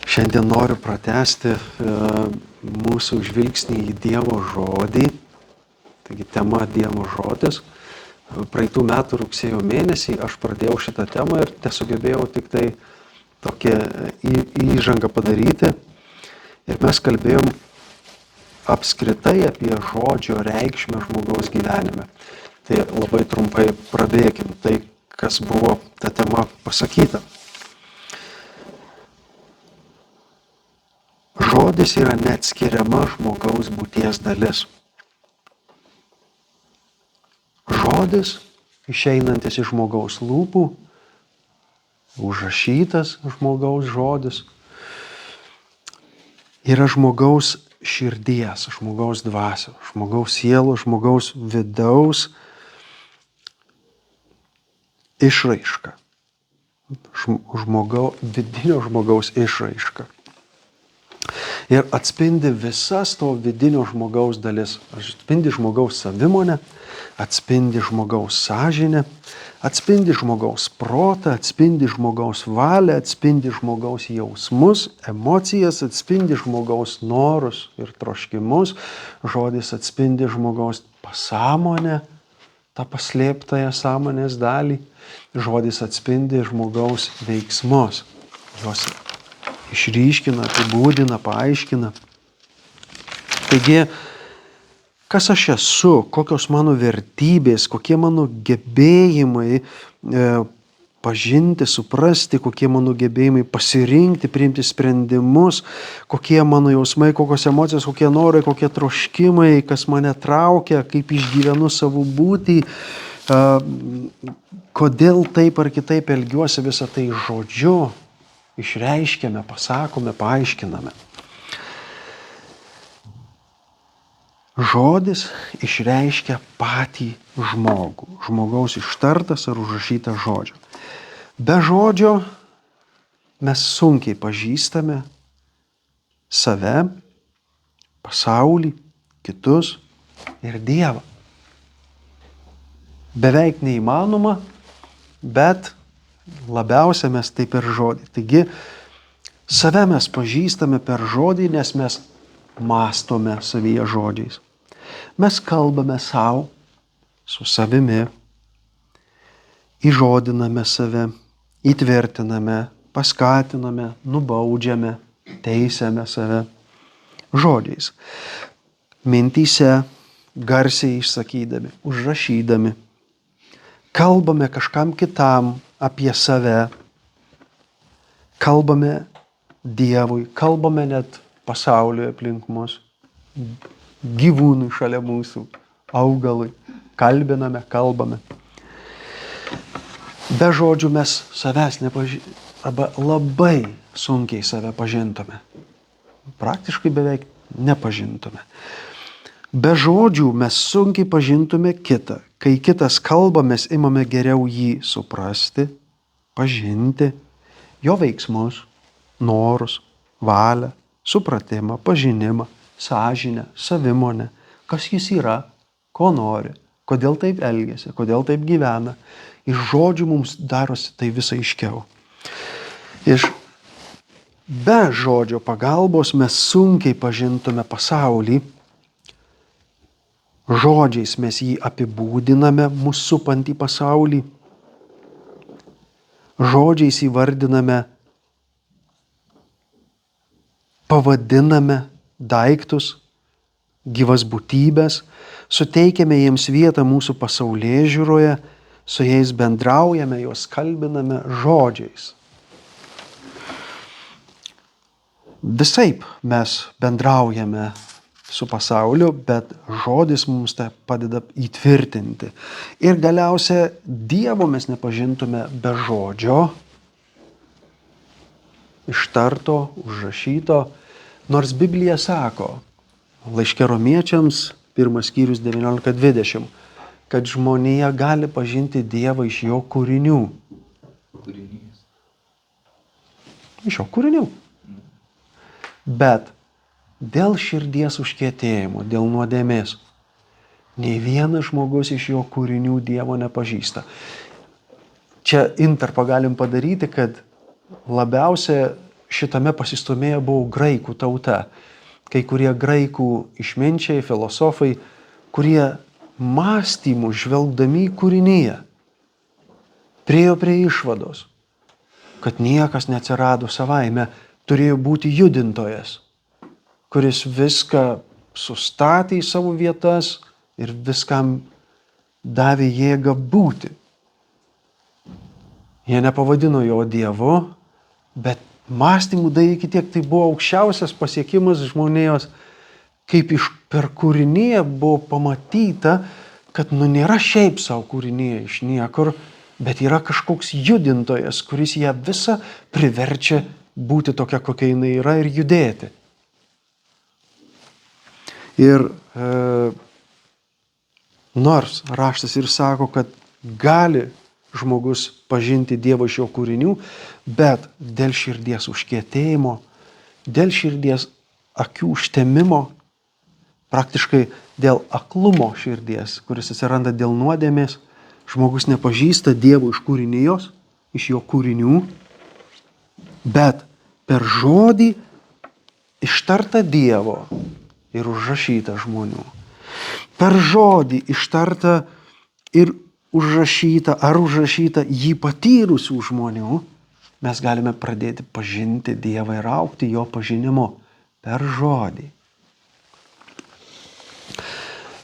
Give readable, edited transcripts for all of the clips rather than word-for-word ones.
Šiandien noriu pratęsti mūsų žvilgsnį į Dievo žodį. Taigi tema Dievo žodis. Praeitų metų rugsėjo mėnesį aš pradėjau šitą temą ir tesugebėjau tik tai tokią įžangą padaryti. Ir mes kalbėjom apskritai apie žodžio reikšmę žmogaus gyvenime. Tai labai trumpai prabėkim tai, kas buvo ta tema pasakyta. Žodis yra neatskiriama žmogaus būties dalis. Žodis, išeinantis iš žmogaus lūpų, užrašytas žmogaus žodis, yra žmogaus širdies, žmogaus dvasios, žmogaus sielos, žmogaus vidaus išraiška. Vidinio žmogaus išraiška. Ir atspindi visas to vidinio žmogaus dalis. Atspindi žmogaus savimonę, atspindi žmogaus sąžinę, atspindi žmogaus protą, atspindi žmogaus valią, atspindi žmogaus jausmus, emocijas, atspindi žmogaus norus ir troškimus. Žodis atspindi žmogaus pasąmonę, tą paslėptąją sąmonės dalį. Žodis atspindi žmogaus veiksmus. Juos išryškina, apibūdina, paaiškina. Taigi, kas aš esu, kokios mano vertybės, kokie mano gebėjimai pažinti, suprasti, kokie mano gebėjimai pasirinkti, priimti sprendimus, kokie mano jausmai, kokios emocijos, kokie norai, kokie troškimai, kas mane traukia, kaip išgyvenu savo būtį, kodėl taip ar kitaip elgiuosi, visą tai žodžiu išreiškiame, pasakome, paaiškiname. Žodis išreiškia patį žmogų, žmogaus ištartas ar užrašytas žodžio. Be žodžio mes sunkiai pažįstame save, pasaulį, kitus ir Dievą. Beveik neįmanoma, bet labiausia mes tai per žodį. Taigi, save mes pažįstame per žodį, nes mes mąstome savyje žodžiais. Mes kalbame savo, su savimi, įžodiname save, įtvirtiname, paskatiname, nubaudžiame, teisiame save žodžiais. Mintyse, garsiai išsakydami, užrašydami. Kalbame kažkam kitam apie save, kalbame Dievui, kalbame net pasauliui aplink mus, gyvūnui šalia mūsų, augalui, kalbame. Be žodžių mes savęs arba labai sunkiai save pažintume. Praktiškai beveik nepažintume. Be žodžių mes sunkiai pažintume kitą. Kai kitas kalba, mes imame geriau jį suprasti, pažinti, jo veiksmus, norus, valią, supratimą, pažinimą, sąžinę, savimonę, kas jis yra, ko nori, kodėl taip elgiasi, kodėl taip gyvena. Iš žodžių mums darosi tai visai aiškiau. Be žodžio pagalbos mes sunkiai pažintume pasaulį. Žodžiais mes jį apibūdiname, mūsų supantį pasaulį. Žodžiais įvardiname, pavadiname daiktus, gyvas būtybės, suteikiame jiems vietą mūsų pasaulėžiūroje, su jais bendraujame, juos kalbiname žodžiais. Visaip mes bendraujame su pasauliu, bet žodis mums tai padeda įtvirtinti. Ir galiausia, Dievo mes nepažintume be žodžio, ištarto, užrašyto, nors Biblija sako, laiške Romiečiams, 1 skyrius 19-20, kad žmonija gali pažinti Dievą iš jo kūrinių. Iš jo kūrinių. Bet dėl širdies užkietėjimo, dėl nuodėmės, nei vienas žmogus iš jo kūrinių Dievo nepažįsta. Čia intarpą galim padaryti, kad labiausia šitame pasistumėję buvo graikų tauta. Kai kurie graikų išminčiai, filosofai, kurie mąstymų žvelgdami į kūrinyje priėjo prie išvados, kad niekas neatsirado savaime, turėjo būti judintojas, kuris viską sustatė į savo vietas ir viskam davė jėgą būti. Jie nepavadino jo dievu, bet mąstymų dalykai tiek tai buvo aukščiausias pasiekimas žmonijos, kaip per kūrinyje buvo pamatyta, kad nėra šiaip savo kūrinyje iš niekur, bet yra kažkoks judintojas, kuris ją visą priverčia būti tokia, kokia jinai yra ir judėti. Ir nors raštas ir sako, kad gali žmogus pažinti Dievą iš jo kūrinių, bet dėl širdies užkietėjimo, dėl širdies akių užtemimo, praktiškai dėl aklumo širdies, kuris atsiranda dėl nuodėmės, žmogus nepažįsta Dievo iš kūrinijos, iš jo kūrinių, bet per žodį ištartą Dievo ir užrašytą žmonių. Per žodį ištartą ir užrašytą jį patyrusių žmonių, mes galime pradėti pažinti Dievą ir augti jo pažinimu per žodį.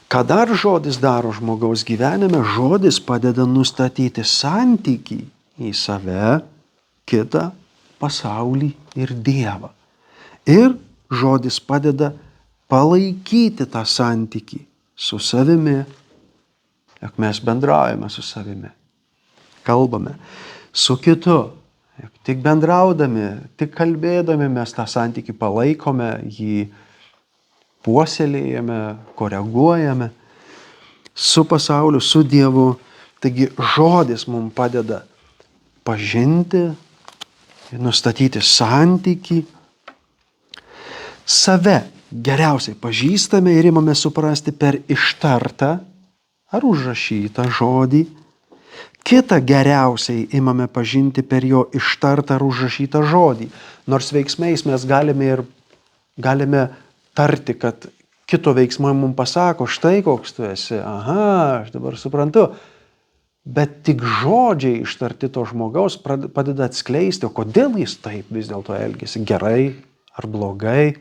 Ką dar žodis daro žmogaus gyvenime? Žodis padeda nustatyti santykį į save, kitą, pasaulį ir Dievą. Ir žodis padeda palaikyti tą santykį su savimi, jog mes bendraujame su savimi, kalbame su kitu. Tik bendraudami, tik kalbėdami mes tą santykį palaikome, jį puoselėjame, koreguojame su pasauliu, su Dievu. Taigi žodis mums padeda pažinti, nustatyti santykį. Save geriausiai pažįstame ir imame suprasti per ištartą ar užrašytą žodį. Kitą geriausiai imame pažinti per jo ištartą ar užrašytą žodį. Nors veiksmais mes galime tarti, kad kito veiksmai mums pasako, štai koks tu esi, aha, aš dabar suprantu. Bet tik žodžiai ištarti to žmogaus padeda atskleisti, kodėl jis taip vis dėlto elgiasi, gerai ar blogai.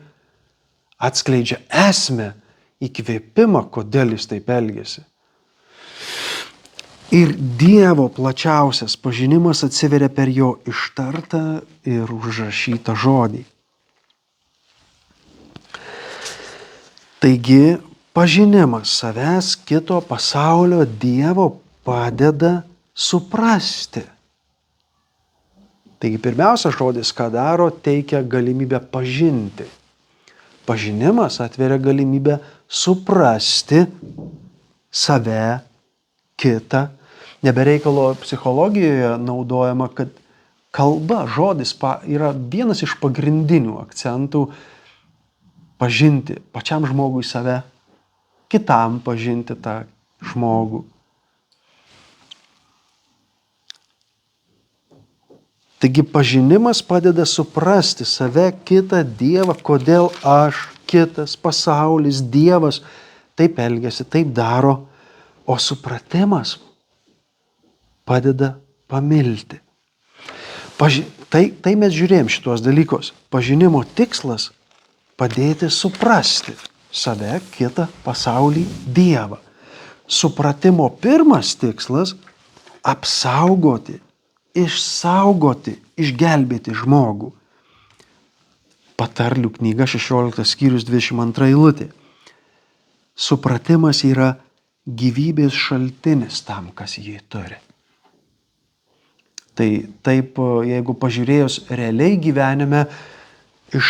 Atskleidžia esmę, įkvėpimą, kodėl jis taip elgiasi. Ir Dievo plačiausias pažinimas atsiveria per jo ištartą ir užrašytą žodį. Taigi, pažinimas savęs, kito, pasaulio, Dievo padeda suprasti. Taigi, pirmiausia žodis, ką daro, teikia galimybę pažinti. Pažinimas atveria galimybę suprasti save, kitą. Nebereikalo psichologijoje naudojama, kad kalba, žodis yra vienas iš pagrindinių akcentų pažinti pačiam žmogui save, kitam pažinti tą žmogų. Taigi pažinimas padeda suprasti save, kitą, Dievą, kodėl aš, kitas, pasaulis, Dievas taip elgiasi, taip daro, o supratimas padeda pamilti. Tai mes žiūrėjom šitos dalykus. Pažinimo tikslas – padėti suprasti save, kitą, pasaulį, Dievą. Supratimo pirmas tikslas – apsaugoti, išsaugoti, išgelbėti žmogų. Patarlių knyga 16 skyrius 22 eilutė. Supratimas yra gyvybės šaltinis tam, kas jį turi. Tai taip, jeigu pažiūrėjus realiai gyvenime, iš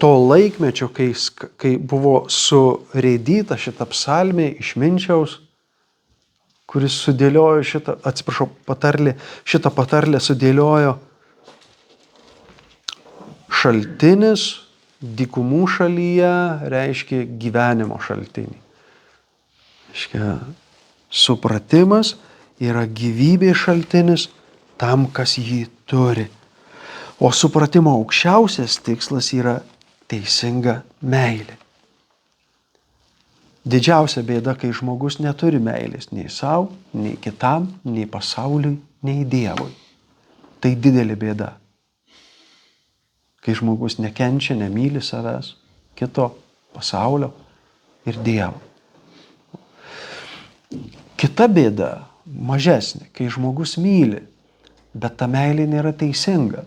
to laikmečio, kai buvo surėdyta šitą psalmę išminčiaus, kuris sudėliojo šitą patarlę sudėliojo šaltinis dykumų šalyje, reiškia gyvenimo šaltinį. Reiškia, supratimas yra gyvybės šaltinis tam, kas jį turi. O supratimo aukščiausias tikslas yra teisinga meilė. Didžiausia bėda, kai žmogus neturi meilės nei savo, nei kitam, nei pasauliui, nei Dievui. Tai didelė bėda. Kai žmogus nekenčia, nemyli savęs, kito, pasaulio ir Dievo. Kita bėda, mažesnė, kai žmogus myli, bet ta meilė nėra teisinga.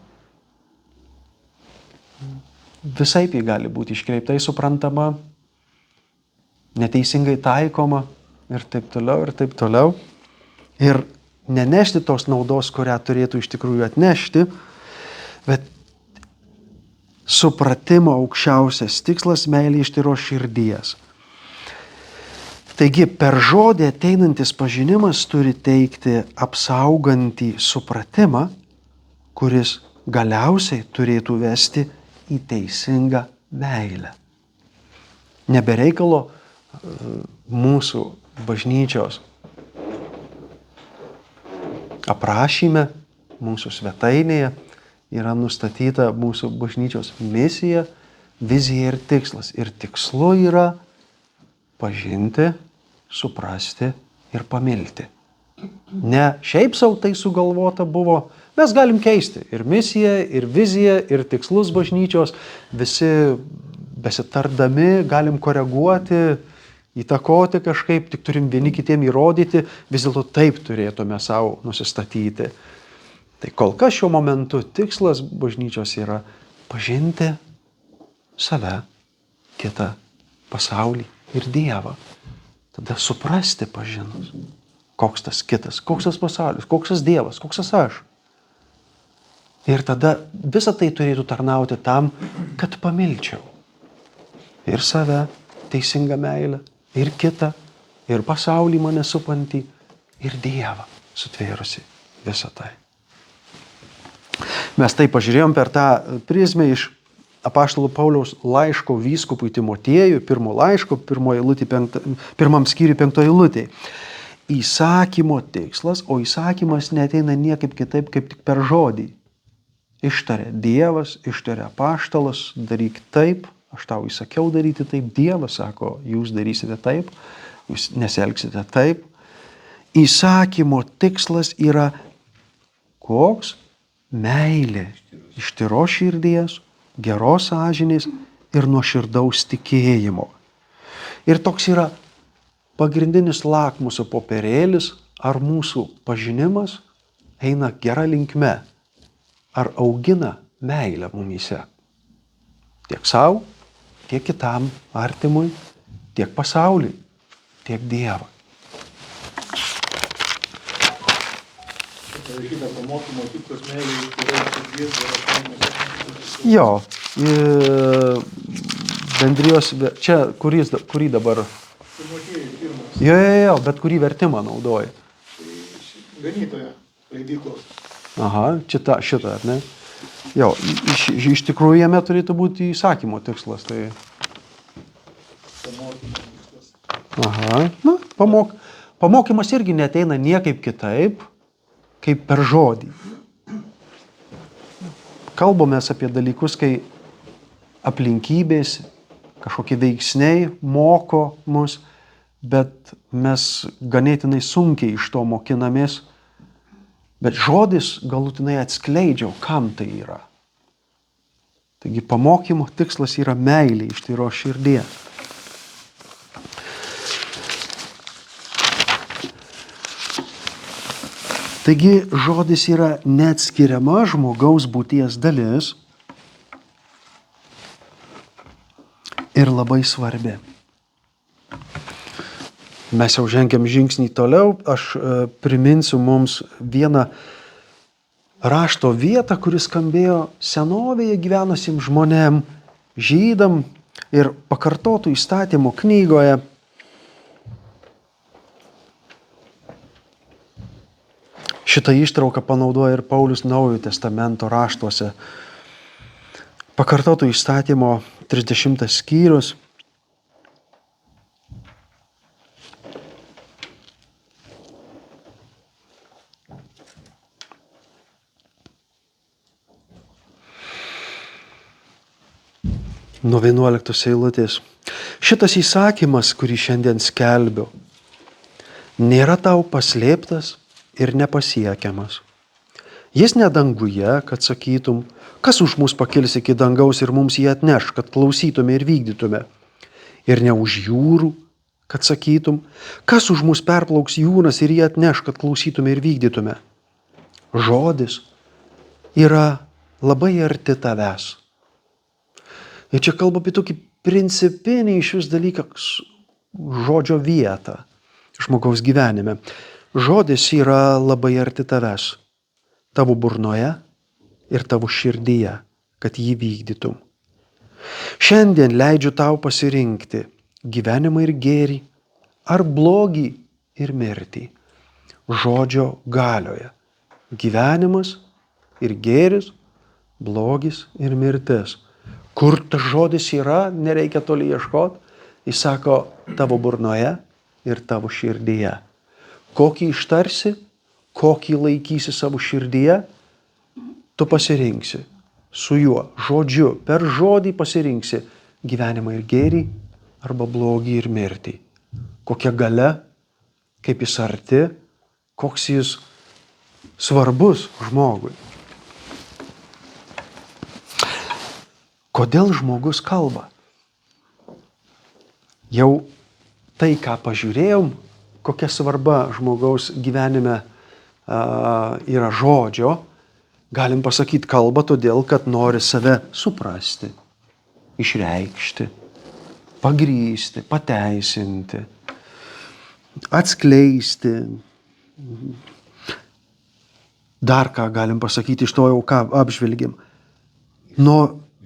Visaip ji gali būti iškreiptai suprantama, neteisingai taikoma ir taip toliau, ir taip toliau. Ir nenešti tos naudos, kurią turėtų iš tikrųjų atnešti, bet supratimo aukščiausias tikslas meilė iš tyros širdies. Taigi per žodį ateinantis pažinimas turi teikti apsaugantį supratimą, kuris galiausiai turėtų vesti į teisingą meilę. Nebereikalo mūsų bažnyčios aprašyme, mūsų svetainėje yra nustatyta mūsų bažnyčios misija, vizija ir tikslas. Ir tikslu yra pažinti, suprasti ir pamilti. Ne šiaip sau tai sugalvota buvo, mes galim keisti ir misiją, ir viziją, ir tikslus bažnyčios, visi besitardami galim koreguoti, įtakoti kažkaip, tik turim vieni kitiem įrodyti, vis dėlto taip turėtume savo nusistatyti. Tai kol kas šiuo momentu tikslas bažnyčios yra pažinti save, kitą, pasaulį ir Dievą. Tada suprasti pažinus, koks tas kitas, koks tas pasaulis, koks tas Dievas, koks tas aš. Ir tada visa tai turėtų tarnauti tam, kad pamilčiau ir save, teisingą meilę, ir kitą, ir pasaulį mane supantį, ir Dievą sutvėrusi visą tai. Mes tai pažiūrėjom per tą prizmę iš apaštalo Pauliaus laiško vyskupui Timotiejui, pirmo laiško, pirmam skyriui 5 eilutėje. Įsakymo tikslas, o įsakymas neateina niekaip kitaip, kaip tik per žodį. Ištarė Dievas, ištarė apaštalas, daryk taip, aš tau įsakiau daryti taip, Dievas sako, jūs darysite taip, jūs nesielgsite taip. Įsakymo tikslas yra koks? Meilė iš tyros širdies, geros sąžinės ir nuoširdaus tikėjimo. Ir toks yra pagrindinis lakmuso popierėlis, ar mūsų pažinimas eina gera linkme, ar augina meilę mumyse. Tiek savo, tiek kitam artimui, tiek pasauliui, tiek Dievui. Jo, bendrijos, čia kurį dabar? Jo, bet kurį vertimą naudoji? Ganytoja, leidyklos. Aha, šitą, ar ne? Jo, iš tikrųjų jame turėtų būti įsakymo tikslas, tai... Aha, na, pamokymas irgi neateina niekaip kitaip, kaip per žodį. Kalbamės apie dalykus, kai aplinkybės, kažkokie veiksniai moko mus, bet mes ganėtinai sunkiai iš to mokinamės, bet žodis galutinai atskleidžia, kam tai yra. Taigi pamokymo tikslas yra meilė iš tyros širdies. Taigi žodis yra neatskiriama žmogaus būties dalis ir labai svarbi. Mes jau žengiam žingsnį toliau, aš priminsiu mums vieną rašto vietą, kuris skambėjo senovėje gyvenusim žmonėm, žydam ir pakartotų įstatymo knygoje. Šitą ištrauką panaudoja ir Paulius Naujojo testamento raštuose. Pakartotų įstatymo 30 skyrius. nuo 11 eilutės. Šitas įsakymas, kurį šiandien skelbiu, nėra tau paslėptas ir nepasiekiamas. Jis ne danguje, kad sakytum, kas už mus pakils iki dangaus ir mums jį atneš, kad klausytume ir vykdytume. Ir ne už jūrų, kad sakytum, kas už mus perplauks jūras ir jį atneš, kad klausytume ir vykdytume. Žodis yra labai arti tavęs. Ir čia kalba apie tokį principinį iš vis dalyką, žodžio vietą žmogaus gyvenime. Žodis yra labai arti tavęs, tavo burnoje ir tavo širdyje, kad jį vykdytum. Šiandien leidžiu tau pasirinkti gyvenimą ir gėrį, ar blogį ir mirtį. Žodžio galioje. Gyvenimas ir gėris, blogis ir mirtis. Kur tas žodis yra, nereikia toli ieškoti. Jis sako, tavo burnoje ir tavo širdyje. Kokį ištarsi, kokį laikysi savo širdyje, tu pasirinksi su juo, žodžiu, per žodį pasirinksi gyvenimą ir gėrį arba blogį ir mirtį. Kokia galia, kaip jis arti, koks jis svarbus žmogui. Kodėl žmogus kalba? Jau tai, ką pažiūrėjom, kokia svarba žmogaus gyvenime yra žodžio, galim pasakyti kalbą todėl, kad nori save suprasti, išreikšti, pagrįsti, pateisinti, atskleisti. Dar ką galim pasakyti iš to, jau ką apžvelgėm.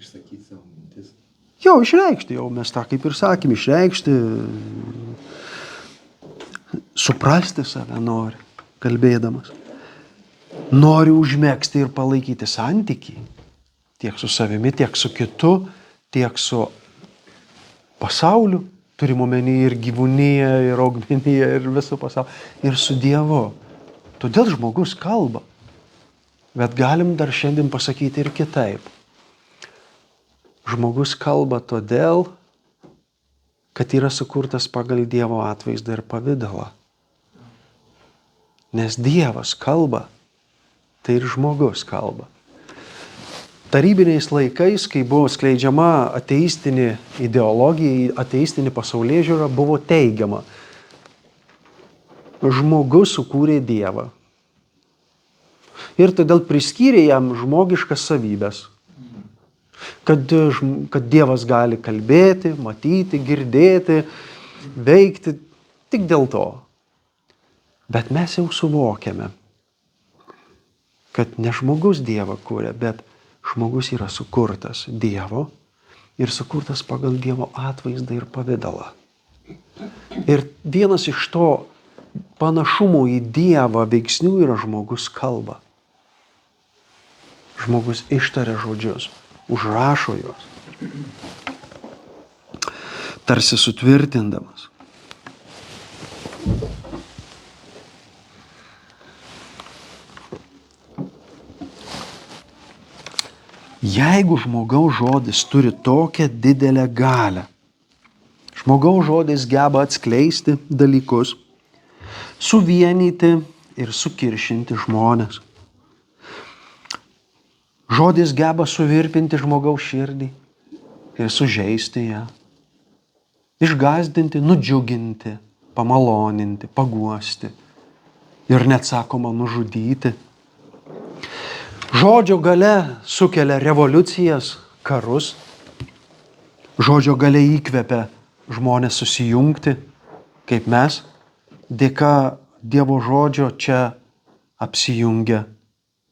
Išsakyti savo mintis. Jo, išreikšti, jau mes tą kaip ir sakėm, išreikšti, suprasti save nori, kalbėdamas. Nori užmegzti ir palaikyti santykį, tiek su savimi, tiek su kitu, tiek su pasauliu, turim omeny ir gyvūniją, ir augmeniją, ir visą pasaulį, ir su Dievu. Todėl žmogus kalba. Bet galim dar šiandien pasakyti ir kitaip. Žmogus kalba todėl, kad yra sukurtas pagal Dievo atvaizdą ir pavidalą. Nes Dievas kalba, tai ir žmogus kalba. Tarybiniais laikais, kai buvo skleidžiama ateistinė ideologija, ateistinė pasaulėžiūra, buvo teigiama, žmogus sukūrė Dievą. Ir todėl priskyrė jam žmogiškas savybės. Kad Dievas gali kalbėti, matyti, girdėti, veikti tik dėl to. Bet mes jau suvokiame, kad ne žmogus Dievą kūrė, bet žmogus yra sukurtas Dievo ir sukurtas pagal Dievo atvaizdą ir pavidalą. Ir vienas iš to panašumo į Dievą veiksnių yra žmogus kalba. Žmogus ištaria žodžius, užrašo juos, tarsi sutvirtindamas. Jeigu žmogaus žodis turi tokią didelę galią, žmogaus žodis geba atskleisti dalykus, suvienyti ir sukiršinti žmones. Žodis geba suvirpinti žmogaus širdį ir sužeisti ją, išgąsdinti, nudžiuginti, pamaloninti, paguosti ir net sakoma nužudyti. Žodžio galia sukelia revoliucijas, karus. Žodžio galia įkvepia žmonės susijungti, kaip mes, dėka Dievo žodžio čia apsijungia,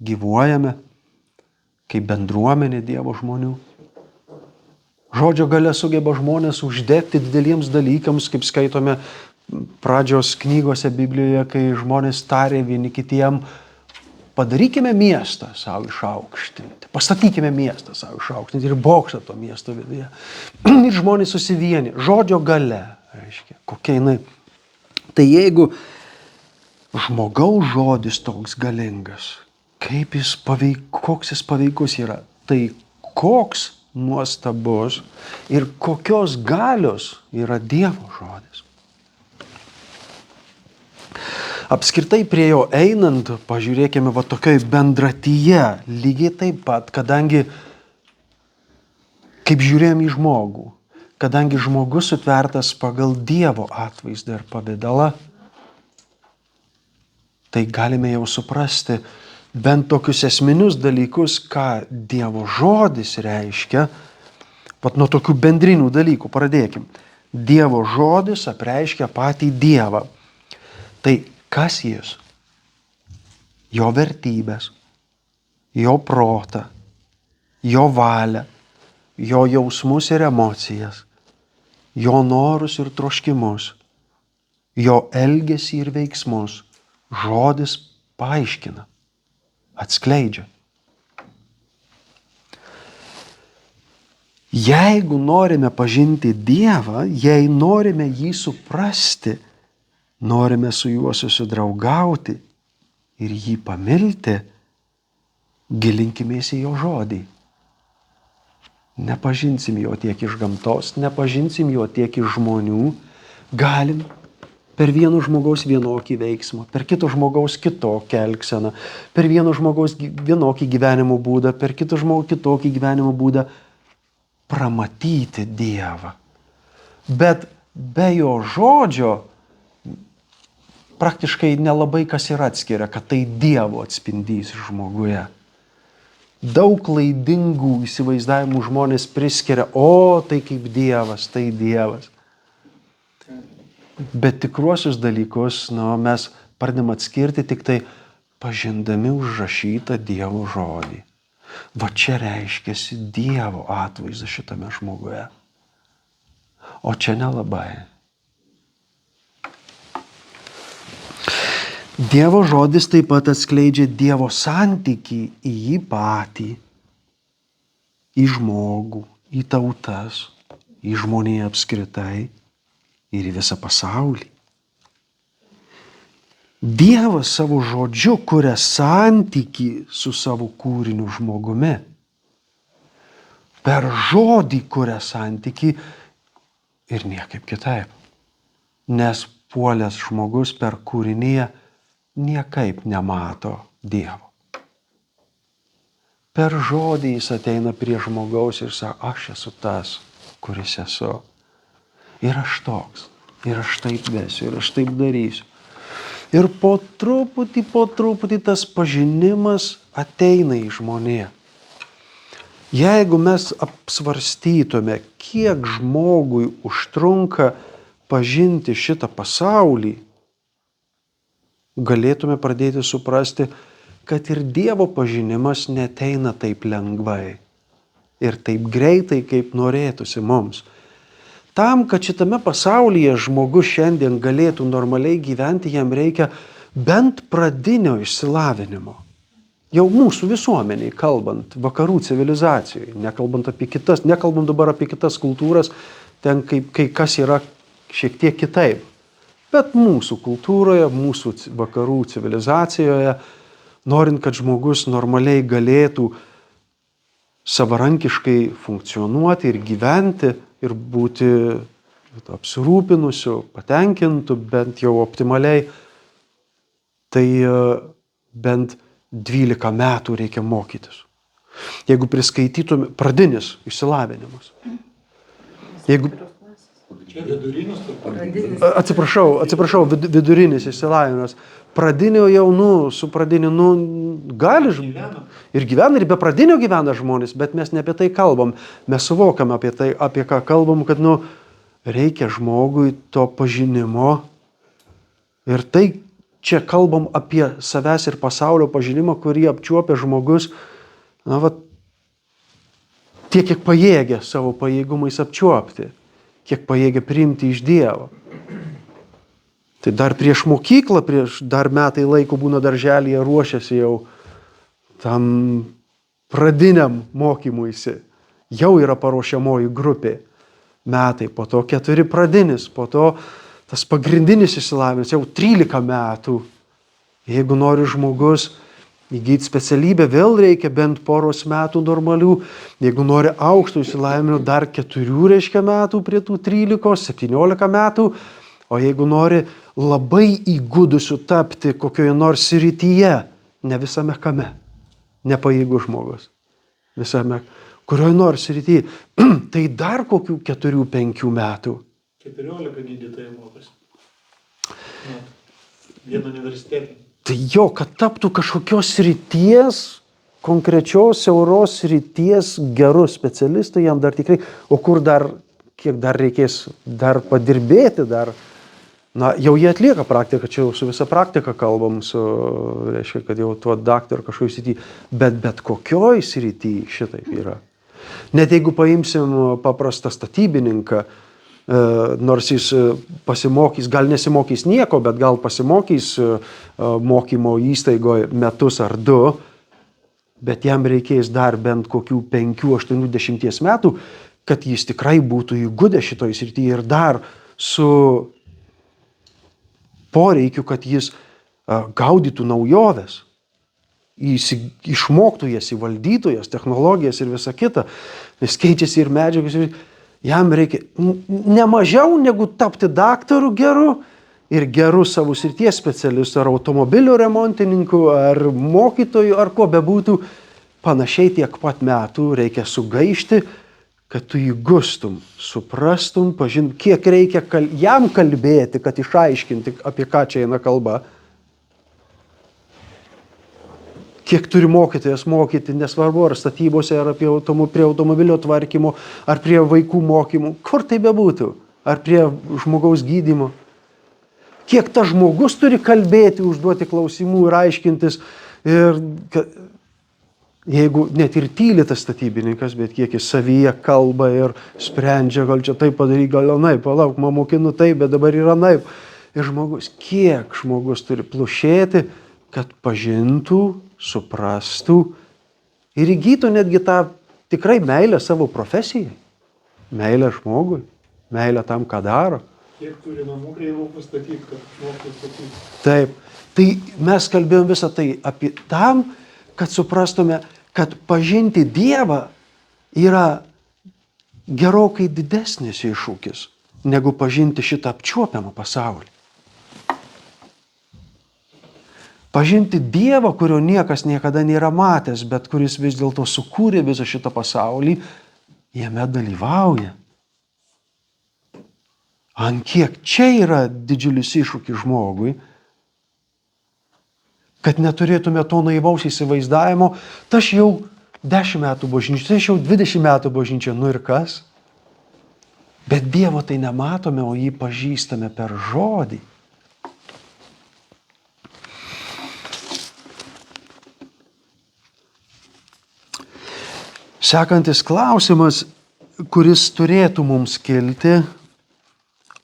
gyvuojame, kaip bendruomenė Dievo žmonių. Žodžio galia sugeba žmonės uždegti dideliems dalykams, kaip skaitome pradžios knygose Biblijoje, kai žmonės tarė vieni kitiem, padarykime miestą savo išaukštinti, pastatykime miestą savo išaukštinti ir bokštą to miesto viduje. Ir žmonės susivienė. Žodžio galia, reiškia, kokia jinai. Tai jeigu žmogaus žodis toks galingas, koks jis paveikus yra, tai koks nuostabus ir kokios galios yra Dievo žodis. Apskritai prie jo einant, pažiūrėkime va tokioj bendratyje, lygiai taip pat, kadangi, kaip žiūrėjom į žmogų, kadangi žmogus sutvertas pagal Dievo atvaizdą ir pavidalą, tai galime jau suprasti bent tokius esminius dalykus, ką Dievo žodis reiškia. Pat nuo tokių bendrinių dalykų pradėkim. Dievo žodis apreiškia patį Dievą. Tai kas jis? Jo vertybės, jo protą, jo valią, jo jausmus ir emocijas, jo norus ir troškimus, jo elgesį ir veiksmus. Žodis paaiškina, atskleidžia. Jeigu norime pažinti Dievą, jei norime jį suprasti, norime su juo susidraugauti ir jį pamilti, gilinkimės į jo žodį. Nepažinsim jo tiek iš gamtos, nepažinsim jo tiek iš žmonių. Galim per vieno žmogaus vienokį veiksmą, per kito žmogaus kitokią elgseną, per vieno žmogaus vienokį gyvenimo būdą, per kito žmogaus kitokį gyvenimo būdą pramatyti Dievą. Bet be jo žodžio praktiškai nelabai kas ir atskiria, kad tai Dievo atspindys žmoguje. Daug klaidingų įsivaizdavimų žmonės priskiria, o tai kaip Dievas, tai Dievas. Bet tikruosius dalykus mes pradėm atskirti tik tai pažindami užrašytą Dievo žodį. Va čia reiškiasi Dievo atvaizdas šitame žmoguje. O čia nelabai. Dievo žodis taip pat atskleidžia Dievo santykį į jį patį, į žmogų, į tautas, į žmoniją apskritai ir į visą pasaulį. Dievas savo žodžiu kuria santykį su savo kūriniu žmogumi. Per žodį kuria santykį ir niekaip kitaip. Nes puolęs žmogus per kūriniją niekaip nemato Dievo. Per žodį jis ateina prie žmogaus ir sako, aš esu tas, kuris esu. Ir aš toks, ir aš taip vesiu, ir aš taip darysiu. Ir po truputį tas pažinimas ateina į žmoniją. Jeigu mes apsvarstytume, kiek žmogui užtrunka pažinti šitą pasaulį, galėtume pradėti suprasti, kad ir Dievo pažinimas neteina taip lengvai ir taip greitai, kaip norėtųsi mums. Tam, kad šitame pasaulyje žmogus šiandien galėtų normaliai gyventi, jam reikia bent pradinio išsilavinimo. Jau mūsų visuomeniai, kalbant, vakarų civilizacijoje, nekalbam dabar apie kitas kultūras, ten kai kas yra šiek tiek kitaip. Bet mūsų kultūroje, mūsų vakarų civilizacijoje, norint, kad žmogus normaliai galėtų savarankiškai funkcionuoti ir gyventi ir būti apsirūpinusiu, patenkintu, bent jau optimaliai, tai bent 12 metų reikia mokytis. Jeigu priskaitytume pradinis išsilavinimas. Jeigu Čia vidurinis turbūt. Atsiprašau, vidurinis išsilavinimas. Pradinio jau, su pradiniu, gali ir gyvena, ir be pradinio gyvena žmonės, bet mes ne apie tai kalbam. Mes suvokiam apie tai, apie ką kalbam, kad, reikia žmogui to pažinimo. Ir tai čia kalbam apie savęs ir pasaulio pažinimą, kurį apčiuopia žmogus, tiek, kiek pajėgia savo pajėgumais apčiuopti. Kiek pajėgia priimti iš Dievo. Tai dar prieš mokyklą, dar metai laiko būna darželyje, ruošiasi jau tam pradiniam mokymuisi. Jau yra paruošiamoji grupė. Metai, po to 4 pradinis, po to tas pagrindinis išsilavinimas, jau 13 metų. Jeigu nori žmogus Įgyti specialybę vėl reikia bent poros metų normalių. Jeigu nori aukštų išsilavinimų, dar 4 metų prie tų 13, 17 metų. O jeigu nori labai įgudusiu tapti kokioje nors srityje, ne visame kame, nepajėgus žmogus, visame, kurioje nors srityje, tai dar kokių 4-5 metų. 14 gydytojai mokosi. Vieno universitete. Tai jo, kad taptų kažkokios srities, konkrečios, siauros srities gerų specialistų, jam dar tikrai, o kur dar, kiek dar reikės dar padirbėti, dar, na, jau jie atlieka praktiką, čia jau su visa praktika kalbam, reiškia, kad jau tuo daktaru kažkokiu srity, bet kokioj srity šitaip yra. Net jeigu paimsim paprastą statybininką, nors jis pasimokys, gal nesimokys nieko, bet gal pasimokys mokymo įstaigoje metus ar 2, bet jam reikės dar bent kokių 5-8-10 metų, kad jis tikrai būtų įgudęs šitoj srityje ir dar su poreikiu, kad jis gaudytų naujoves, išmoktų jas, įvaldytų jas, technologijas ir visa kita, nes keičiasi ir medžiagos. Jam reikia ne mažiau negu tapti daktaru geru ir geru savo srities specialistu, ar automobilio remontininku, ar mokytoju, ar ko bebūtų. Panašiai tiek pat metų reikia sugaišti, kad tu įgustum, suprastum, pažintum, kiek reikia jam kalbėti, kad išaiškinti, apie ką čia eina kalba. Kiek turi mokytojas mokyti, nesvarbu, ar statybose, ar prie automobilio tvarkymo, ar prie vaikų mokymų, kur tai bebūtų, ar prie žmogaus gydymo. Kiek tas žmogus turi kalbėti, užduoti klausimų ir aiškintis. Ir jeigu net ir tyli tas statybininkas, bet kiek jis savyje kalba ir sprendžia, gal čia taip padaryk, gal anaip, palauk, mokinu taip, bet dabar yra anaip. Ir kiek žmogus turi plušėti, kad pažintų, suprastų ir įgytų netgi tą tikrai meilę savo profesijai, meilę žmogui, meilę tam, ką daro. Kiek turi namų kreivų pastatyti, kad išmoktų statyti. Taip, tai mes kalbėjom visą tai apie tam, kad suprastume, kad pažinti Dievą yra gerokai didesnis iššūkis, negu pažinti šitą apčiuopiamą pasaulį. Pažinti Dievą, kurio niekas niekada nėra matęs, bet kuris vis dėlto sukūrė visą šitą pasaulį, jame dalyvauja. Ant kiek čia yra didžiulis iššūkis žmogui, kad neturėtume to naivaus įsivaizdavimo, tai aš jau 10 metų bažnyčia, tai aš jau 20 metų bažnyčia, nu ir kas? Bet Dievo tai nematome, o jį pažįstame per žodį. Sekantis klausimas, kuris turėtų mums kilti,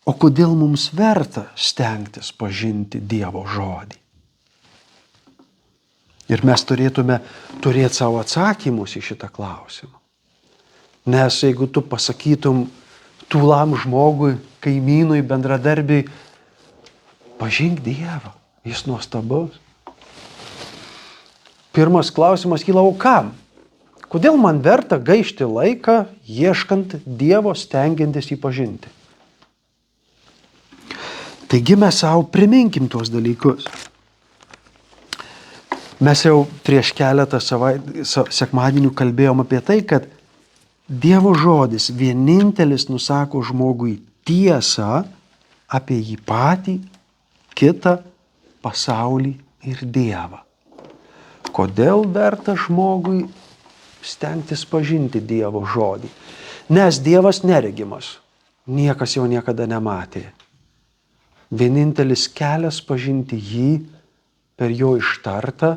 o kodėl mums verta stengtis pažinti Dievo žodį? Ir mes turėtume turėti savo atsakymus į šitą klausimą. Nes jeigu tu pasakytum tūlam žmogui, kaimynui, bendradarbiai, pažink Dievą, jis nuostabus. Pirmas klausimas kyla, o kam? Kodėl man verta gaišti laiką, ieškant Dievo, stengiantis jį pažinti? Taigi mes savo priminkim tuos dalykus. Mes jau prieš keletą sekmadienių kalbėjom apie tai, kad Dievo žodis vienintelis nusako žmogui tiesą apie jį patį, kitą, pasaulį ir Dievą. Kodėl verta žmogui stengtis pažinti Dievo žodį? Nes Dievas neregimas, niekas jo niekada nematė. Vienintelis kelias pažinti jį per jo ištartą,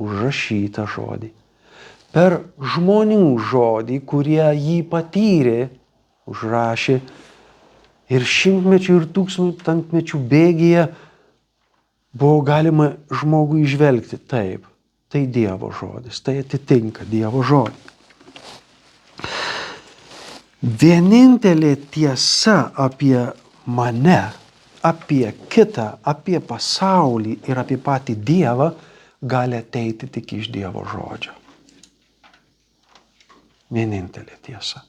užrašytą žodį. Per žmonių žodį, kurie jį patyrė, užrašė ir šimtmečių ir tūkstantmečių bėgyje buvo galima žmogui įžvelgti taip. Tai Dievo žodis, tai atitinka Dievo žodį. Vienintelė tiesa apie mane, apie kitą, apie pasaulį ir apie patį Dievą gali ateiti tik iš Dievo žodžio. Vienintelė tiesa.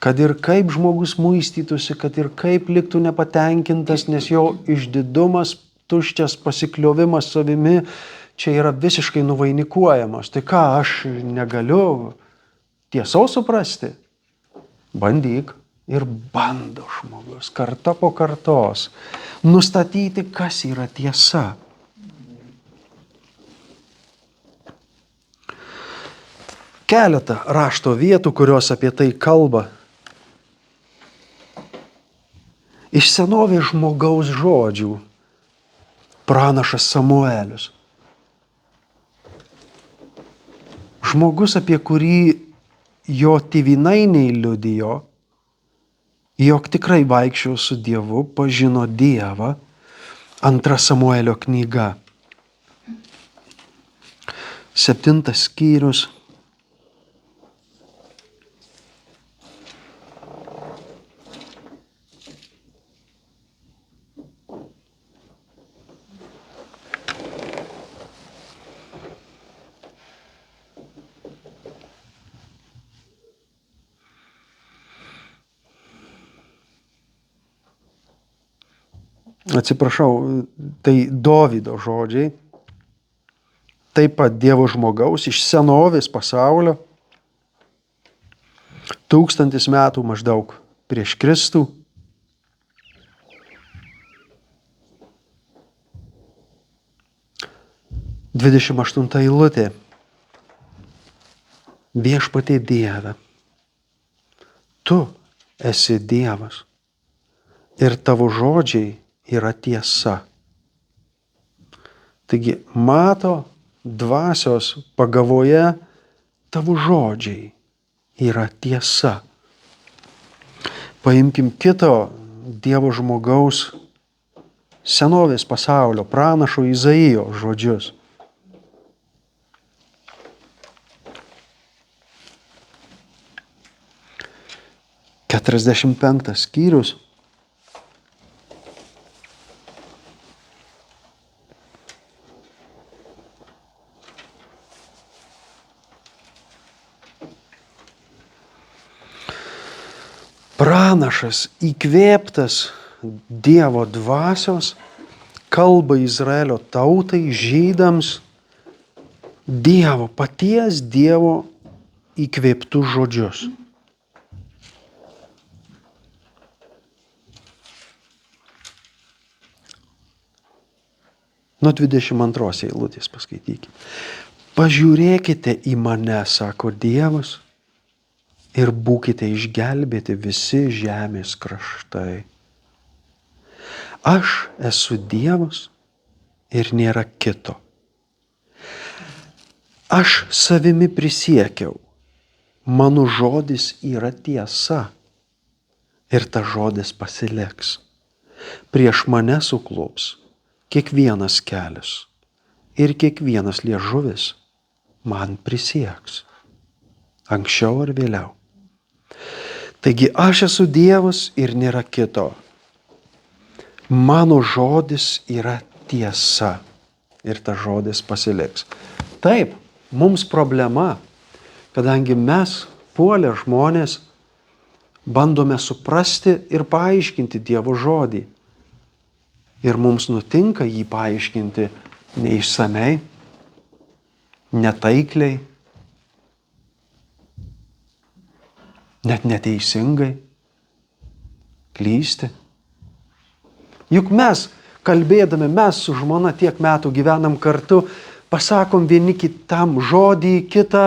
Kad ir kaip žmogus muistytųsi, kad ir kaip liktų nepatenkintas, nes jo išdidumas, tuščias pasikliovimas savimi, čia yra visiškai nuvainikuojamas. Tai ką, aš negaliu tiesos suprasti? Bandyk. Ir bando žmogus karta po kartos nustatyti, kas yra tiesa. Keletą rašto vietų, kurios apie tai kalba. Iš senovės žmogaus žodžių pranašas Samuelis. Žmogus, apie kurį jo tėvynainiai liudijo, jog tikrai vaikščiojo su Dievu, pažino Dievą. 2 Samuelio knyga. 7 skyrius. Atsiprašau, tai Dovydo žodžiai, taip pat Dievo žmogaus iš senovės pasaulio, 1000 metų maždaug prieš Kristų. Dvidešimt 28 eilutė. Viešpatie Dieve, tu esi Dievas ir tavo žodžiai yra tiesa. Taigi, mato dvasios pagavoje tavo žodžiai yra tiesa. Paimkim kito Dievo žmogaus senovės pasaulio pranašo Izaijo žodžius. 45 skyrius. Pranašas įkvėptas Dievo dvasios kalba Izraelio tautai, žydams, Dievo, paties Dievo įkvėptus žodžius. Nuo 22 eilutės paskaitykime. Pažiūrėkite į mane, sako Dievas, ir būkite išgelbėti visi žemės kraštai. Aš esu Dievas ir nėra kito. Aš savimi prisiekiau, mano žodis yra tiesa ir ta žodis pasiliks. Prieš mane suklups kiekvienas kelias ir kiekvienas liežuvis man prisieks, anksčiau ar vėliau. Taigi aš esu Dievas ir nėra kito. Mano žodis yra tiesa ir ta žodis pasiliks. Taip, mums problema, kadangi mes, puolę žmonės, bandome suprasti ir paaiškinti Dievo žodį. Ir mums nutinka jį paaiškinti neišsamei, netaikliai, net neteisingai, klysti. Juk mes, kalbėdami, mes su žmona tiek metų gyvenam kartu, pasakom vieni kitam žodį, kitą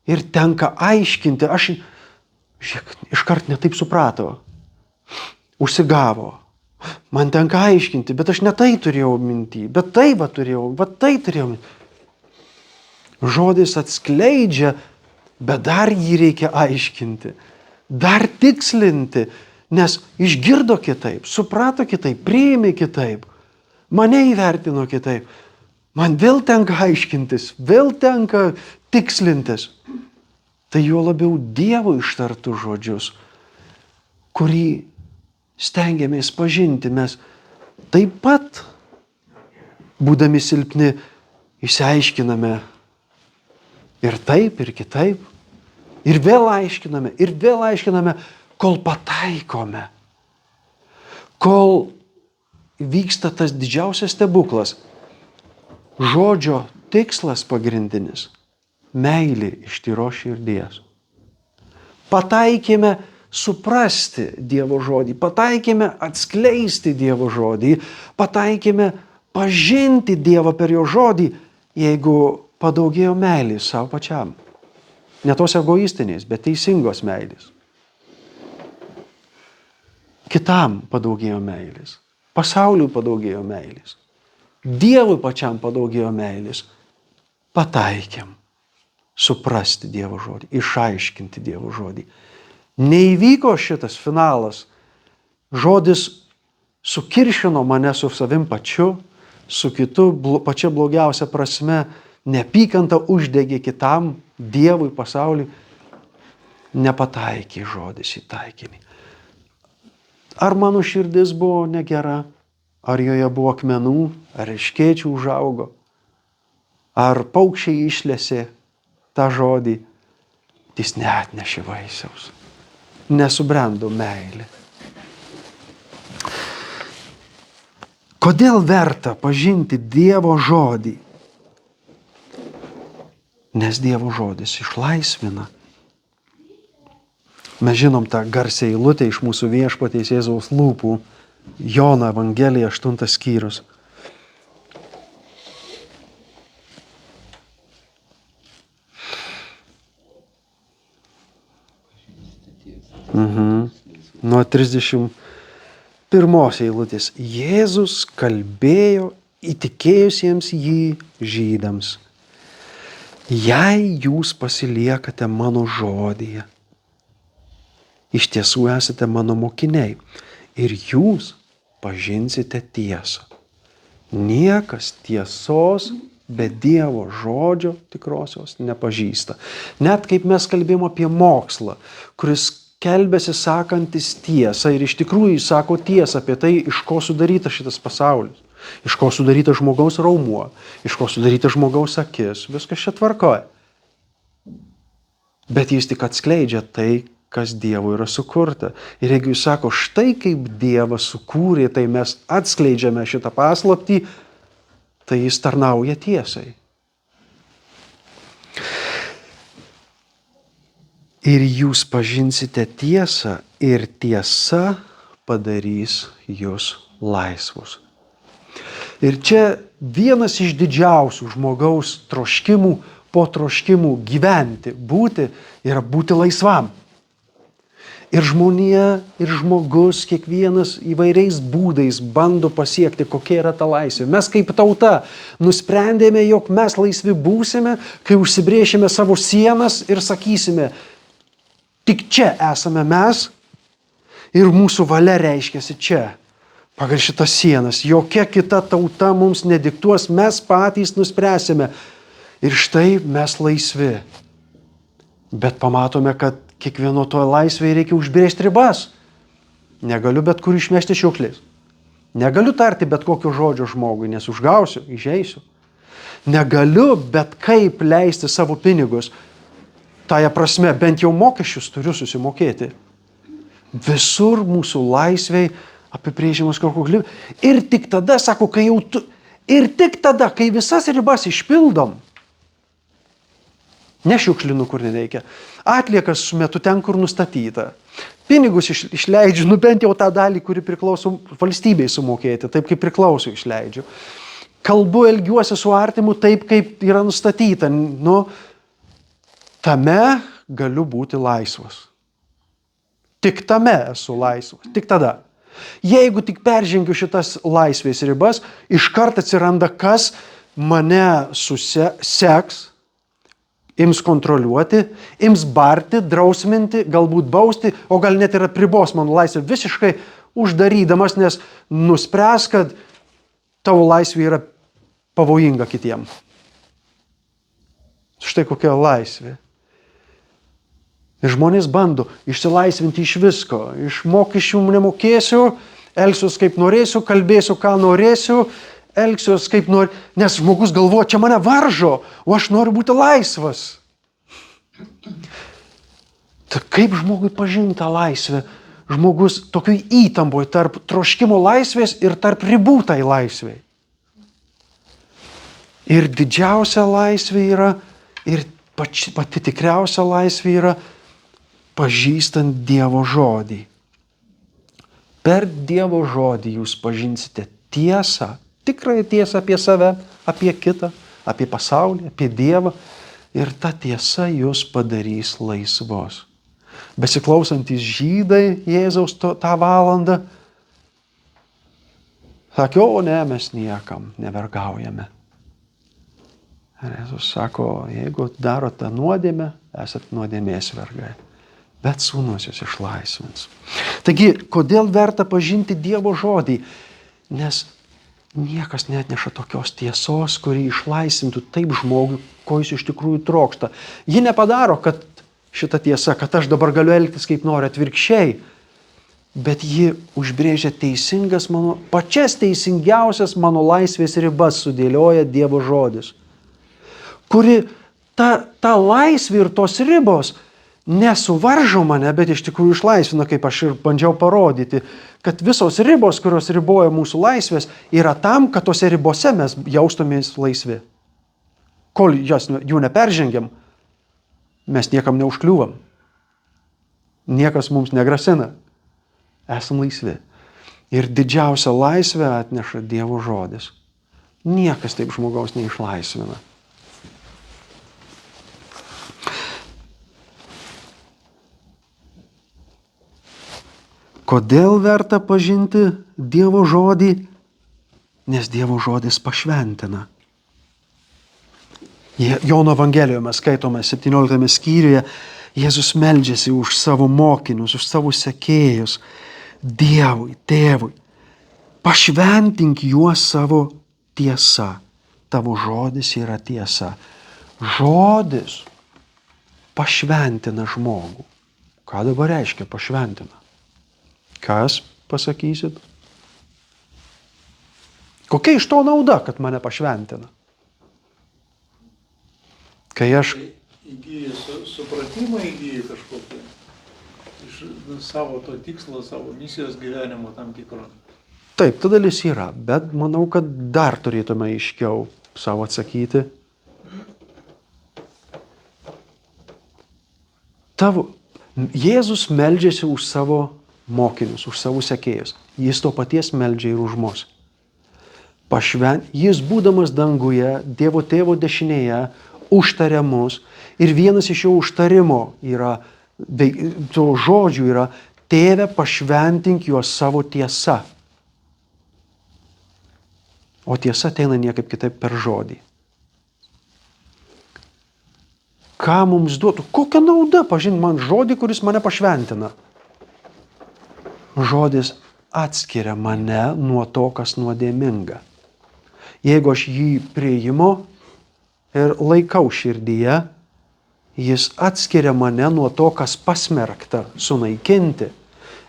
ir tenka aiškinti. Aš iškart netaip supratau, užsigavo. Man tenka aiškinti, bet aš ne tai turėjau minty, bet tai turėjau minty. Žodis atskleidžia, bet dar jį reikia aiškinti, dar tikslinti, nes išgirdo kitaip, suprato kitaip, priėmė kitaip, mane įvertino kitaip. Man vėl tenka aiškintis, vėl tenka tikslintis. Tai juo labiau Dievo ištartų žodžius, kurį stengiamės pažinti, mes taip pat būdami silpni, išsiaiškiname ir taip, ir kitaip. Ir vėl aiškiname, kol pataikome. Kol vyksta tas didžiausias stebuklas. Žodžio tikslas pagrindinis – meilė iš tyros širdies. Pataikėme suprasti Dievo žodį, pataikėme atskleisti Dievo žodį, pataikėme pažinti Dievą per jo žodį, jeigu padaugėjo meilės savo pačiam. Ne tos egoistinės, bet teisingos meilės. Kitam padaugėjo meilės. Pasauliui padaugėjo meilės. Dievui pačiam padaugėjo meilės. Pataikėm suprasti Dievo žodį, išaiškinti Dievo žodį. Neįvyko šitas finalas. Žodis sukiršino mane su savim pačiu, su kitu pačia blogiausia prasme, neapykanta uždegė kitam, Dievui, pasauliui. Nepataikė žodis į taikinį. Ar mano širdis buvo negera? Ar joje buvo akmenų? Ar erškėčių užaugo? Ar paukščiai išlėsė tą žodį? Jis neatnešė vaisiaus. Nesubrendo meilė. Kodėl verta pažinti Dievo žodį? Nes Dievo žodis išlaisvina. Mes žinom tą garsią eilutę iš mūsų viešpaties Jėzaus lūpų. Jono Evangelija 8 skyrius. Nuo 31 eilutės. Jėzus kalbėjo įtikėjusiems jį žydams. Jei jūs pasiliekate mano žodyje, iš tiesų esate mano mokiniai ir jūs pažinsite tiesą. Niekas tiesos be Dievo žodžio tikrosios nepažįsta. Net kaip mes kalbėjom apie mokslą, kuris kelbėsi sakantis tiesą ir iš tikrųjų sako tiesą apie tai, iš ko sudarytas šitas pasaulis, iš ko sudarytas žmogaus raumuo, iš ko sudarytas žmogaus akis, viskas čia tvarkoja. Bet jis tik atskleidžia tai, kas Dievui yra sukurta. Ir jeigu jis sako, štai kaip Dievas sukūrė, tai mes atskleidžiame šitą paslaptį, tai jis tarnauja tiesai. Ir jūs pažinsite tiesą ir tiesa padarys jūs laisvus. Ir čia vienas iš didžiausių žmogaus troškimų, po troškimų gyventi, būti, yra būti laisvam. Ir žmonija, ir žmogus, kiekvienas įvairiais būdais bando pasiekti, kokia yra ta laisvė. Mes kaip tauta nusprendėme, jog mes laisvi būsime, kai užsibrėšime savo sienas ir sakysime, tik čia esame mes ir mūsų valia reiškiasi čia. Pagal šitas sienas. Jokia kita tauta mums nediktuos, mes patys nuspręsime. Ir štai mes laisvi. Bet pamatome, kad kiekvieno to laisvėje reikia užbrėžti ribas. Negaliu bet kur išmesti šiukšlės. Negaliu tarti bet kokio žodžio žmogui, nes užgausiu, įžeisiu. Negaliu bet kaip leisti savo pinigus. Tąja prasme, bent jau mokesčius turiu susimokėti. Visur mūsų laisvėj apibrėžimas kažkokiu. Ir tik tada, sako, kai visas ribas išpildom, nešiukšlinu, kur nereikia. Atliekas sumetu ten, kur nustatyta. Pinigus išleidžiu, bent jau tą dalį, kuri priklauso valstybei sumokėti, taip kaip priklauso išleidžiu. Kalbu, elgiuosi su artimu taip, kaip yra nustatyta. Tame galiu būti laisvas. Tik tame esu laisvas. Tik tada. Jeigu tik peržengiu šitas laisvės ribas, iškart atsiranda kas mane seks, ims kontroliuoti, ims barti, drausminti, galbūt bausti, o gal net ir apribos mano laisvę visiškai uždarydamas, nes nuspręs, kad tavo laisvė yra pavojinga kitiem. Štai kokia laisvė. Ir žmonės bando išsilaisvinti iš visko. Iš mokesčių nemokėsiu, elgsiuos kaip norėsiu, kalbėsiu, ką norėsiu, elgsiuos kaip noriu, nes žmogus galvoja, čia mane varžo, o aš noriu būti laisvas. Tai kaip žmogui pažinti tą laisvę? Žmogus tokioj įtampoje tarp troškimo laisvės ir tarp ribų tai laisvėj. Ir didžiausia laisvė yra, ir pati tikriausia laisvė yra pažįstant Dievo žodį. Per Dievo žodį jūs pažinsite tiesą, tikrąją tiesą apie save, apie kitą, apie pasaulį, apie Dievą. Ir ta tiesa jūs padarys laisvos. Besiklausantis žydai Jėzaus tą valandą sakė, o ne, mes niekam nevergaujame. Ir Jėzus sako, jeigu darote nuodėmę, esat nuodėmės vergai. Bet sūnus jūs išlaisvins. Taigi, kodėl verta pažinti Dievo žodį? Nes niekas neatneša tokios tiesos, kuri išlaisvintų taip žmogui, ko jis iš tikrųjų trokšta. Ji nepadaro, kad šita tiesa, kad aš dabar galiu elgtis kaip noriu, atvirkščiai, bet ji užbrėžia pačias teisingiausias mano laisvės ribas sudėlioja Dievo žodis, kuri ta laisvė ir tos ribos nesuvaržo mane, bet iš tikrųjų išlaisvina, kaip aš ir bandžiau parodyti, kad visos ribos, kurios riboja mūsų laisvės, yra tam, kad tose ribose mes jaustumės laisvi. Kol jų neperžengiam, mes niekam neužkliūvam. Niekas mums negrasina. Esam laisvi. Ir didžiausią laisvę atneša Dievo žodis. Niekas taip žmogaus neišlaisvina. Kodėl verta pažinti Dievo žodį? Nes Dievo žodis pašventina. Jono Evangelijoje mes skaitome 17 skyriuje, Jėzus meldžiasi už savo mokinius, už savo sekėjus, Dievui, Tėvui. Pašventink juos savo tiesa. Tavo žodis yra tiesa. Žodis pašventina žmogų. Ką dabar reiškia pašventina? Kas pasakysit? Kokia iš to nauda, kad mane pašventina? Kai aš įgyji supratimą, įgyji kažkokį iš savo to tikslo, savo misijos gyvenimo tam tikro. Taip, ta dalis yra, bet manau, kad dar turėtume aiškiau savo atsakyti. Jėzus meldžiasi už savo mokinius, už savo sekėjus. Jis to paties meldžia ir už mus. Jis būdamas danguje, Dievo Tėvo dešinėje, užtaria mus. Ir vienas iš jo užtarimo yra, to žodžių yra, Tėve, pašventink juos savo tiesa. O tiesa ateina niekaip kitaip per žodį. Ką mums duotų? Kokia nauda pažinti man žodį, kuris mane pašventina? Žodis atskiria mane nuo to, kas nuodėminga. Jeigu aš jį priimu ir laikau širdyje, jis atskiria mane nuo to, kas pasmerkta sunaikinti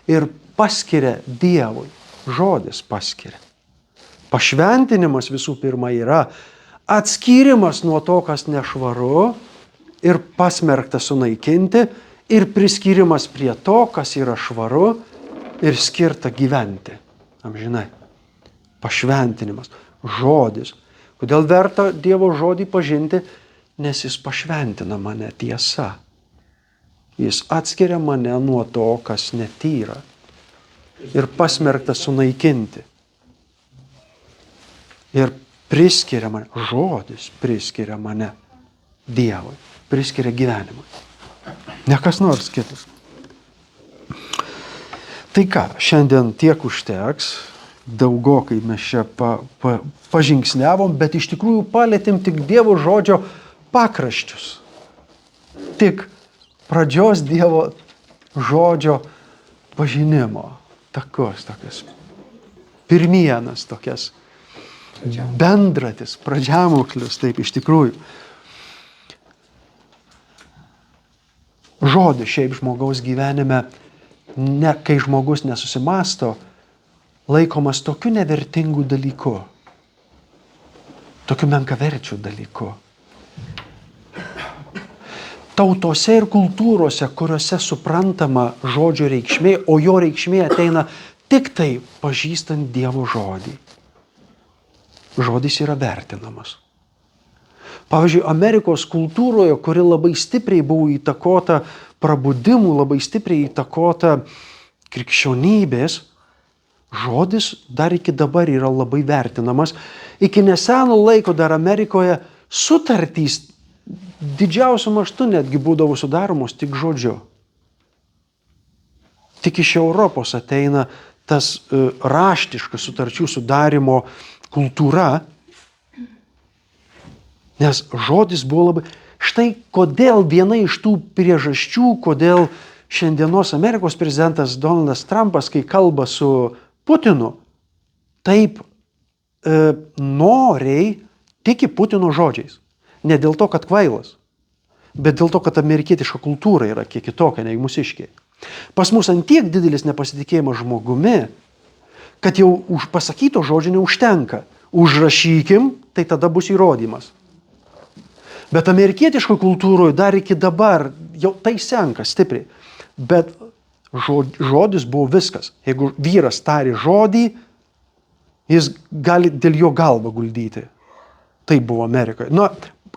ir paskiria Dievui. Žodis paskiria. Pašventinimas visų pirma yra atskyrimas nuo to, kas nešvaru ir pasmerkta sunaikinti ir priskyrimas prie to, kas yra švaru ir skirta gyventi. Amžinai. Pašventinimas. Žodis. Kodėl verta Dievo žodį pažinti? Nes jis pašventina mane tiesa. Jis atskiria mane nuo to, kas netyra. Ir pasmerkta sunaikinti. Ir priskiria mane. Žodis priskiria mane Dievui. Priskiria gyvenimui. Ne kas nors kitas. Tai ką, šiandien tiek užteks. Daugokai mes čia pažingsniavom, bet iš tikrųjų palėtėm tik Dievo žodžio pakraščius. Tik pradžios Dievo žodžio pažinimo. Tokias pirmienas, tokias bendratis, pradžiamoklius, taip iš tikrųjų. Žodis šiaip žmogaus gyvenime, kai žmogus nesusimasto, laikomas tokiu nevertingu dalyku. tokiu menkaverčiu dalyku. Tautose ir kultūrose, kuriuose suprantama žodžio reikšmė, o jo reikšmė ateina tik tai pažįstant Dievo žodį. Žodis yra vertinamas. Pavyzdžiui, Amerikos kultūroje, kuri labai stipriai buvo įtakota prabudimų, labai stipriai įtakota krikščionybės, žodis dar iki dabar yra labai vertinamas. Iki neseno laiko dar Amerikoje sutartys didžiausiu mastu netgi būdavo sudaromos tik žodžiu. Tik iš Europos ateina tas raštiškas sutarčių sudarimo kultūra, nes žodis buvo labai... Štai kodėl viena iš tų priežasčių, kodėl šiandienos Amerikos prezidentas Donaldas Trumpas, kai kalba su Putinu, taip noriai tiki Putino žodžiais. Ne dėl to, kad kvailas, bet dėl to, kad amerikietiška kultūra yra kiek kitokia negu mūsiškiai. Pas mus ant tiek didelis nepasitikėjimas žmogumi, kad jau už pasakyto žodžio neužtenka. Užrašykim, tai tada bus įrodymas. Bet amerikietiškoje kultūroje dar iki dabar jau tai senka stipriai. Bet žodis buvo viskas. Jeigu vyras tari žodį, jis gali dėl jo galvą guldyti. Tai buvo Amerikoje.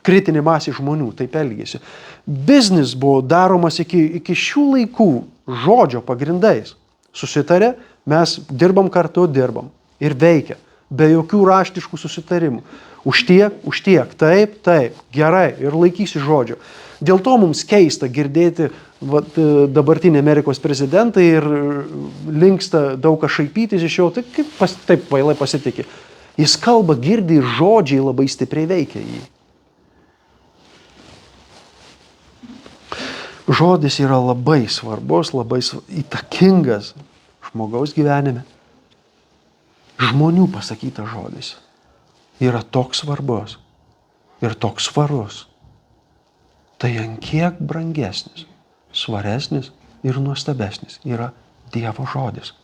Kritinė masė žmonių taip elgėsi. Biznis buvo daromas iki šių laikų žodžio pagrindais. Susitarė, mes dirbam kartu, dirbam. Ir veikia. Be jokių raštiškų susitarimų. Už tiek, taip, gerai, ir laikysi žodžio. Dėl to mums keista girdėti dabartinį Amerikos prezidentą ir linksta daug ką šaipytis iš jo, tai kaip taip vailai pasitikė. Jis kalba, girdi ir žodžiai labai stipriai veikia jį. Žodis yra labai svarbus, labai įtakingas žmogaus gyvenime. Žmonių pasakytas žodis yra toks svarbus ir toks svarus. Tai ant kiek brangesnis, svaresnis ir nuostabesnis yra Dievo žodis.